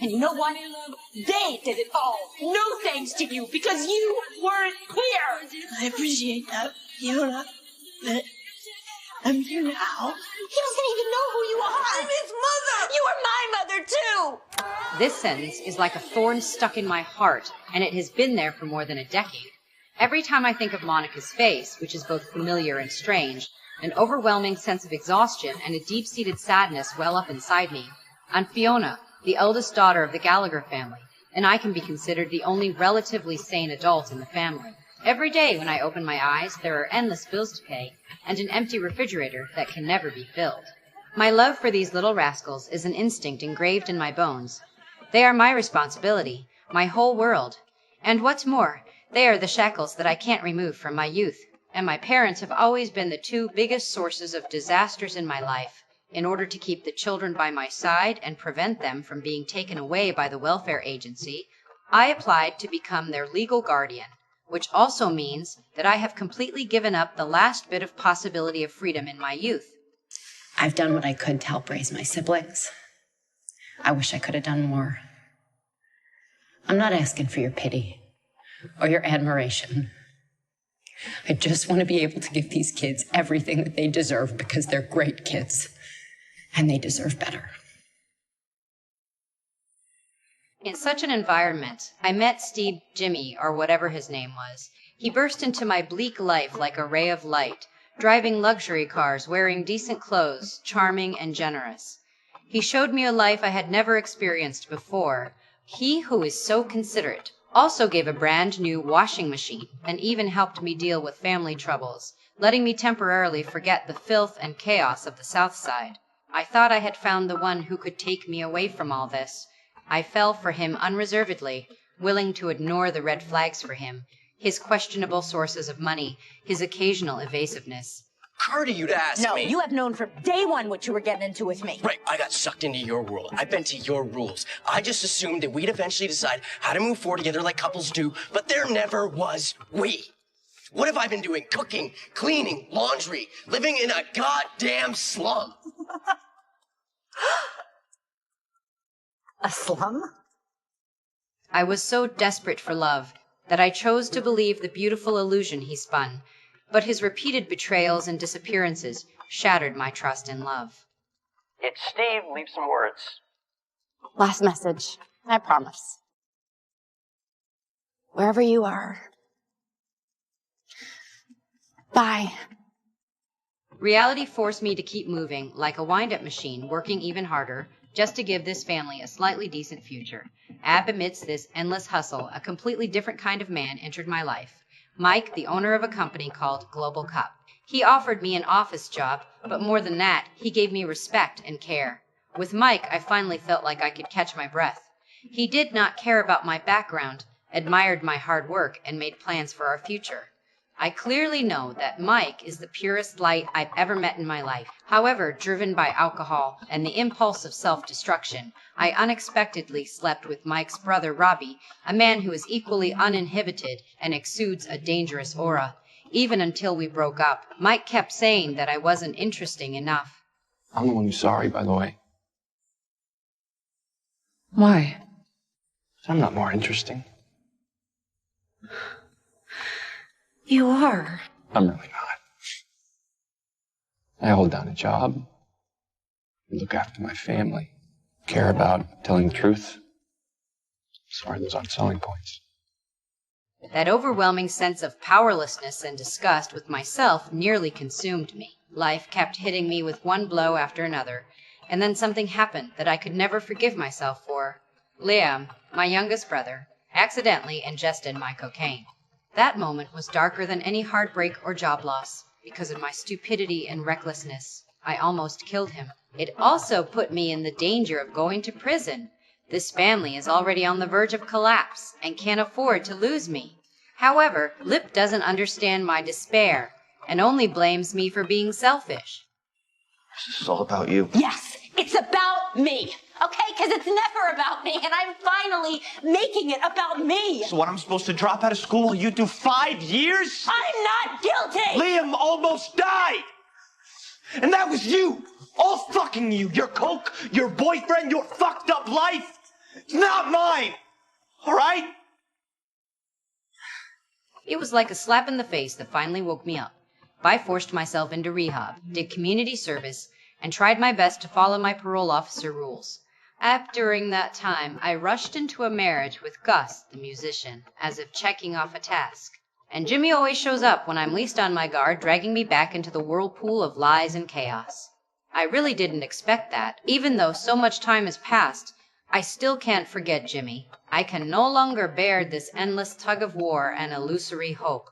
And you know what? They did it all. No thanks to you, because you weren't here. I appreciate that, Fiona, but I'm here now. He doesn't even know who you are. I'm his mother! You were my mother, too. This sentence is like a thorn stuck in my heart, and it has been there for more than a decade. Every time I think of Monica's face, which is both familiar and strange, an overwhelming sense of exhaustion and a deep-seated sadness well up inside me. I'm Fiona, the eldest daughter of the Gallagher family, and I can be considered the only relatively sane adult in the family. Every day when I open my eyes, there are endless bills to pay, and an empty refrigerator that can never be filled. My love for these little rascals is an instinct engraved in my bones. They are my responsibility, my whole world. And what's more, they are the shackles that I can't remove from my youth, and my parents have always been the two biggest sources of disasters in my life. In order to keep the children by my side and prevent them from being taken away by the welfare agency, I applied to become their legal guardian, which also means that I have completely given up the last bit of possibility of freedom in my youth. I've done what I could to help raise my siblings. I wish I could have done more. I'm not asking for your pity or your admiration. I just want to be able to give these kids everything that they deserve because they're great kids. And they deserve better. In such an environment, I met Steve Jimmy, or whatever his name was. He burst into my bleak life like a ray of light, driving luxury cars, wearing decent clothes, charming and generous. He showed me a life I had never experienced before. He who is so considerate also gave a brand new washing machine and even helped me deal with family troubles, letting me temporarily forget the filth and chaos of the South Side. I thought I had found the one who could take me away from all this. I fell for him unreservedly, willing to ignore the red flags for him, his questionable sources of money, his occasional evasiveness. Carter, you'd ask me. No, you have known from day one what you were getting into with me. Right, I got sucked into your world. I bent to your rules. I just assumed that we'd eventually decide how to move forward together like couples do, but there never was we. What have I been doing? Cooking, cleaning, laundry, living in a goddamn slum. A slum? I was so desperate for love that I chose to believe the beautiful illusion he spun, but his repeated betrayals and disappearances shattered my trust in love. It's Steve. Leave some words. Last message, I promise. Wherever you are. Bye. Reality forced me to keep moving, like a wind-up machine, working even harder, just to give this family a slightly decent future. Amidst this endless hustle, a completely different kind of man entered my life. Mike, the owner of a company called Global Cup. He offered me an office job, but more than that, he gave me respect and care. With Mike, I finally felt like I could catch my breath. He did not care about my background, admired my hard work, and made plans for our future. I clearly know that Mike is the purest light I've ever met in my life. However, driven by alcohol and the impulse of self-destruction, I unexpectedly slept with Mike's brother Robbie, a man who is equally uninhibited and exudes a dangerous aura. Even until we broke up, Mike kept saying that I wasn't interesting enough. I'm the one who's sorry, by the way. Why? I'm not more interesting. You are. I'm really not. I hold down a job, look after my family, care about telling the truth. As far as those aren't selling points. That overwhelming sense of powerlessness and disgust with myself nearly consumed me. Life kept hitting me with one blow after another, and then something happened that I could never forgive myself for. Liam, my youngest brother, accidentally ingested my cocaine. That moment was darker than any heartbreak or job loss. Because of my stupidity and recklessness, I almost killed him. It also put me in the danger of going to prison. This family is already on the verge of collapse and can't afford to lose me. However, Lip doesn't understand my despair and only blames me for being selfish. This is all about you. Yes, it's about me. Okay, because it's never about me, and I'm finally making it about me. So what, I'm supposed to drop out of school while you do 5 years? I'm not guilty! Liam almost died! And that was you! All fucking you! Your coke, your boyfriend, your fucked up life! It's not mine! All right? It was like a slap in the face that finally woke me up. I forced myself into rehab, did community service, and tried my best to follow my parole officer rules. During that time, I rushed into a marriage with Gus, the musician, as if checking off a task. And Jimmy always shows up when I'm least on my guard, dragging me back into the whirlpool of lies and chaos. I really didn't expect that. Even though so much time has passed, I still can't forget Jimmy. I can no longer bear this endless tug of war and illusory hope.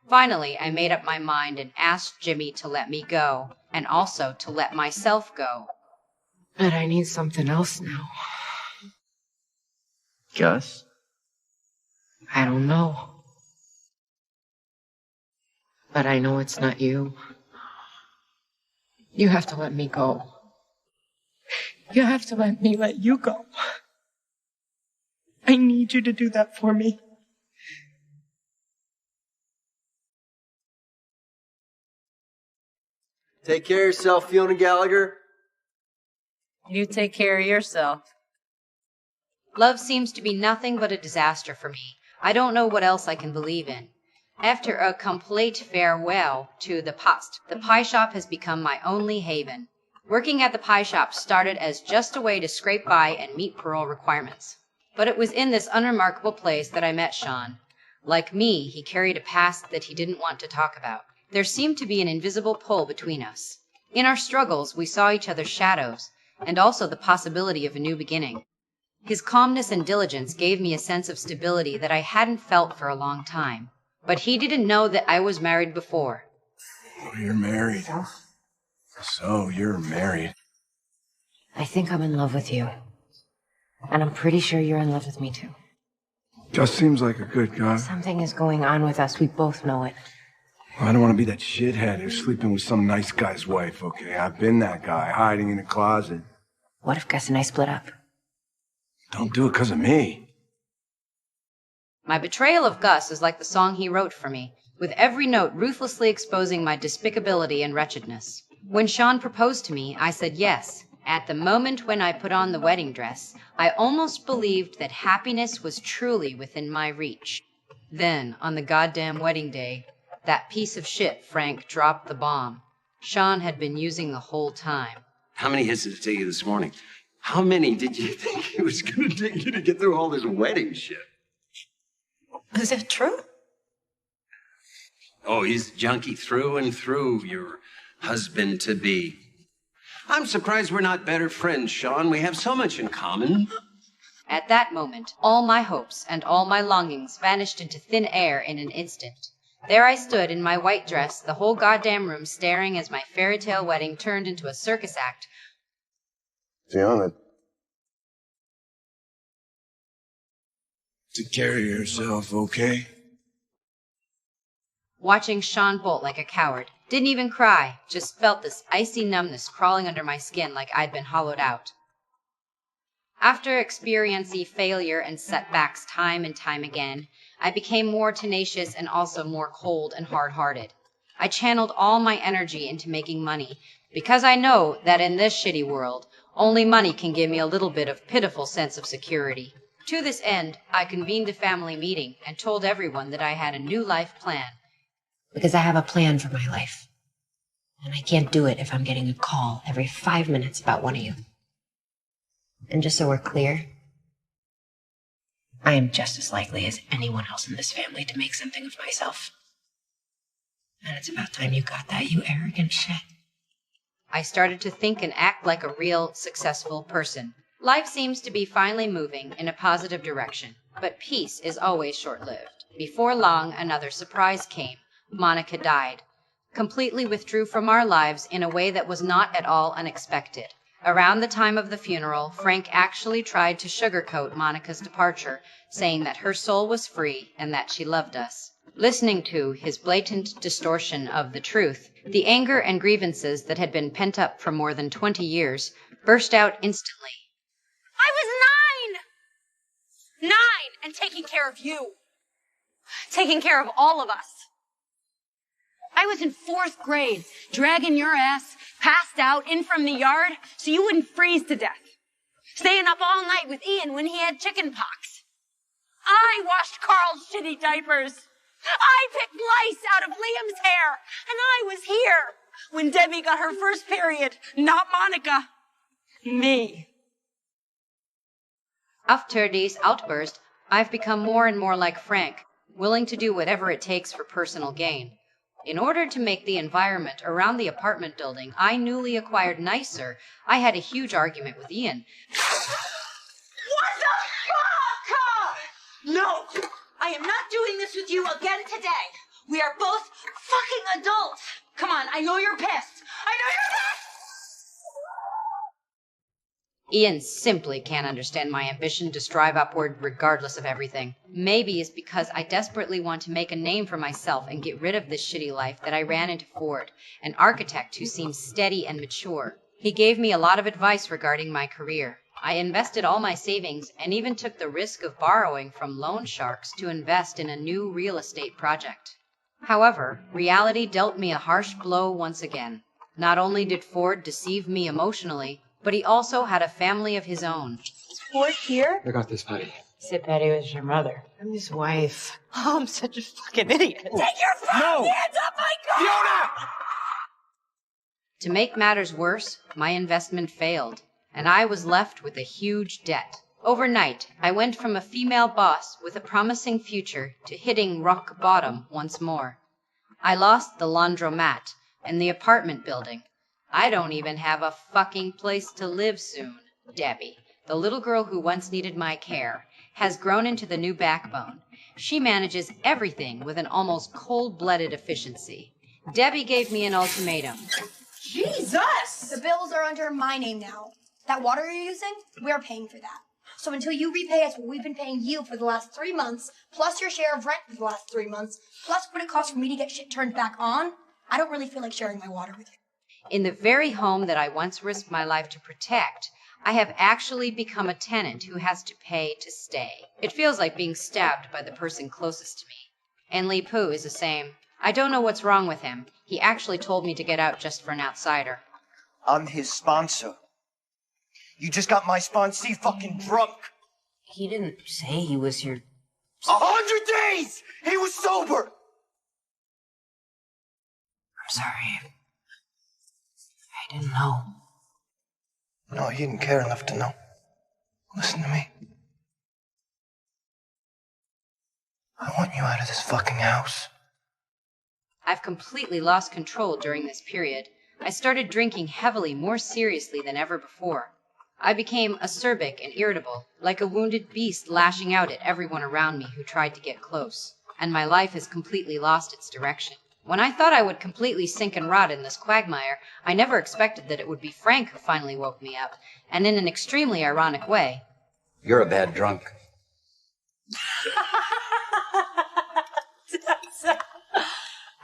Finally, I made up my mind and asked Jimmy to let me go, and also to let myself go. But I need something else now. Gus? I don't know. But I know it's not you. You have to let me go. You have to let me let you go. I need you to do that for me. Take care of yourself, Fiona Gallagher. You take care of yourself. Love seems to be nothing but a disaster for me. I don't know what else I can believe in. After a complete farewell to the past, the pie shop has become my only haven. Working at the pie shop started as just a way to scrape by and meet parole requirements. But it was in this unremarkable place that I met Sean. Like me, he carried a past that he didn't want to talk about. There seemed to be an invisible pull between us. In our struggles, we saw each other's shadows, and also the possibility of a new beginning. His calmness and diligence gave me a sense of stability that I hadn't felt for a long time. But he didn't know that I was married before. Oh, you're married. So, you're married. I think I'm in love with you. And I'm pretty sure you're in love with me too. Gus seems like a good guy. Something is going on with us. We both know it. I don't want to be that shithead who's sleeping with some nice guy's wife, okay? I've been that guy, hiding in a closet. What if Gus and I split up? Don't do it because of me. My betrayal of Gus is like the song he wrote for me, with every note ruthlessly exposing my despicability and wretchedness. When Sean proposed to me, I said yes. At the moment when I put on the wedding dress, I almost believed that happiness was truly within my reach. Then, on the goddamn wedding day, that piece of shit Frank dropped the bomb. Sean had been using the whole time. How many hits did it take you this morning? How many did you think it was going to take you to get through all this wedding shit? Is that true? Oh, he's junkie through and through, your husband-to-be. I'm surprised we're not better friends, Sean. We have so much in common. At that moment, all my hopes and all my longings vanished into thin air in an instant. There I stood in my white dress, the whole goddamn room staring as my fairy tale wedding turned into a circus act. Fiona. Take care of yourself, okay? Watching Sean bolt like a coward. Didn't even cry, just felt this icy numbness crawling under my skin like I'd been hollowed out. After experiencing failure and setbacks time and time again, I became more tenacious and also more cold and hard-hearted. I channeled all my energy into making money, because I know that in this shitty world, only money can give me a little bit of pitiful sense of security. To this end, I convened a family meeting and told everyone that I had a new life plan. Because I have a plan for my life. And I can't do it if I'm getting a call every 5 minutes about one of you. And just so we're clear, I am just as likely as anyone else in this family to make something of myself. And it's about time you got that, you arrogant shit. I started to think and act like a real, successful person. Life seems to be finally moving in a positive direction, but peace is always short-lived. Before long, another surprise came. Monica died. Completely withdrew from our lives in a way that was not at all unexpected. Around the time of the funeral, Frank actually tried to sugarcoat Monica's departure, saying that her soul was free and that she loved us. Listening to his blatant distortion of the truth, the anger and grievances that had been pent up for more than 20 years burst out instantly. I was 9! 9! And taking care of you. Taking care of all of us. I was in 4th grade, dragging your ass, passed out, in from the yard, so you wouldn't freeze to death. Staying up all night with Ian when he had chicken pox. I washed Carl's shitty diapers. I picked lice out of Liam's hair. And I was here when Debbie got her first period, not Monica. Me. After this outburst, I've become more and more like Frank, willing to do whatever it takes for personal gain. In order to make the environment around the apartment building I newly acquired nicer, I had a huge argument with Ian. What the fuck? No! I am not doing this with you again today. We are both fucking adults. Come on, I know you're pissed. I know you're pissed! Ian simply can't understand my ambition to strive upward regardless of everything. Maybe it's because I desperately want to make a name for myself and get rid of this shitty life that I ran into Ford, an architect who seems steady and mature. He gave me a lot of advice regarding my career. I invested all my savings and even took the risk of borrowing from loan sharks to invest in a new real estate project. However, reality dealt me a harsh blow once again. Not only did Ford deceive me emotionally, but he also had a family of his own. Is Ford here? I got this, Patty. Said Patty was your mother. I'm his wife. Oh, I'm such a fucking idiot. Take your fucking hands off my car! Fiona! To make matters worse, my investment failed, and I was left with a huge debt. Overnight, I went from a female boss with a promising future to hitting rock bottom once more. I lost the laundromat and the apartment building. I don't even have a fucking place to live soon. Debbie, the little girl who once needed my care, has grown into the new backbone. She manages everything with an almost cold-blooded efficiency. Debbie gave me an ultimatum. Jesus! The bills are under my name now. That water you're using, we're paying for that. So until you repay us what we've been paying you for the last 3 months, plus your share of rent for the last 3 months, plus what it costs for me to get shit turned back on, I don't really feel like sharing my water with you. In the very home that I once risked my life to protect, I have actually become a tenant who has to pay to stay. It feels like being stabbed by the person closest to me. And Li Pu is the same. I don't know what's wrong with him. He actually told me to get out just for an outsider. I'm his sponsor. You just got my sponsee fucking drunk. He didn't say he was your... 100 days! He was sober! I'm sorry. I didn't know. No, you didn't care enough to know. Listen to me. I want you out of this fucking house. I've completely lost control during this period. I started drinking heavily, more seriously than ever before. I became acerbic and irritable, like a wounded beast lashing out at everyone around me who tried to get close. And my life has completely lost its direction. When I thought I would completely sink and rot in this quagmire, I never expected that it would be Frank who finally woke me up, and in an extremely ironic way. You're a bad drunk.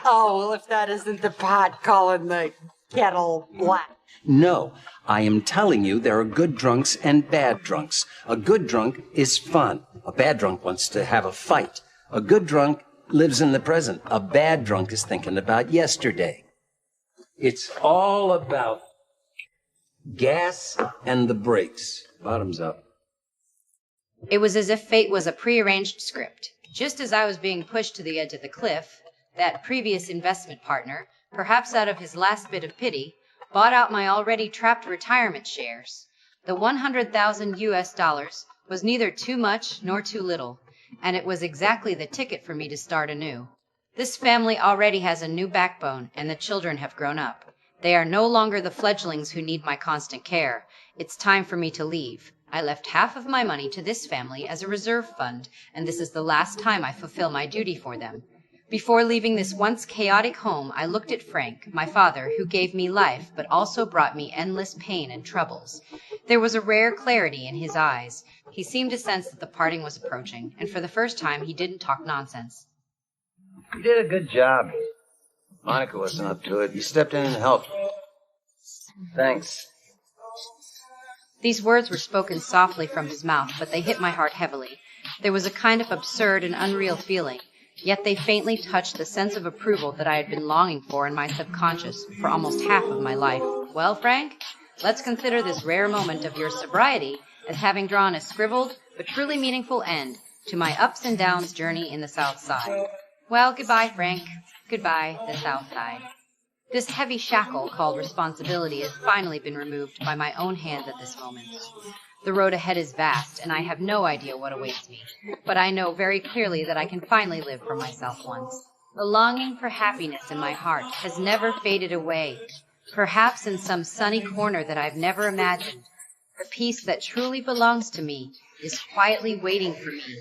Oh, well, if that isn't the pot calling the kettle black. No, I am telling you there are good drunks and bad drunks. A good drunk is fun. A bad drunk wants to have a fight. A good drunk lives in the present. A bad drunk is thinking about yesterday. It's all about gas and the brakes. Bottoms up. It was as if fate was a prearranged script. Just as I was being pushed to the edge of the cliff, that previous investment partner, perhaps out of his last bit of pity, bought out my already trapped retirement shares. The $100,000 was neither too much nor too little, and it was exactly the ticket for me to start anew. This family already has a new backbone, and the children have grown up. They are no longer the fledglings who need my constant care. It's time for me to leave. I left half of my money to this family as a reserve fund, and this is the last time I fulfill my duty for them. Before leaving this once chaotic home, I looked at Frank, my father, who gave me life, but also brought me endless pain and troubles. There was a rare clarity in his eyes. He seemed to sense that the parting was approaching, and for the first time he didn't talk nonsense. You did a good job. Monica wasn't up to it. You stepped in and helped. Thanks. These words were spoken softly from his mouth, but they hit my heart heavily. There was a kind of absurd and unreal feeling, yet they faintly touched the sense of approval that I had been longing for in my subconscious for almost half of my life. Well, Frank, let's consider this rare moment of your sobriety as having drawn a scribbled but truly meaningful end to my ups and downs journey in the South Side. Well, goodbye, Frank. Goodbye, the South Side. This heavy shackle called responsibility has finally been removed by my own hands at this moment. The road ahead is vast, and I have no idea what awaits me, but I know very clearly that I can finally live for myself once. The longing for happiness in my heart has never faded away. Perhaps in some sunny corner that I've never imagined, the peace that truly belongs to me is quietly waiting for me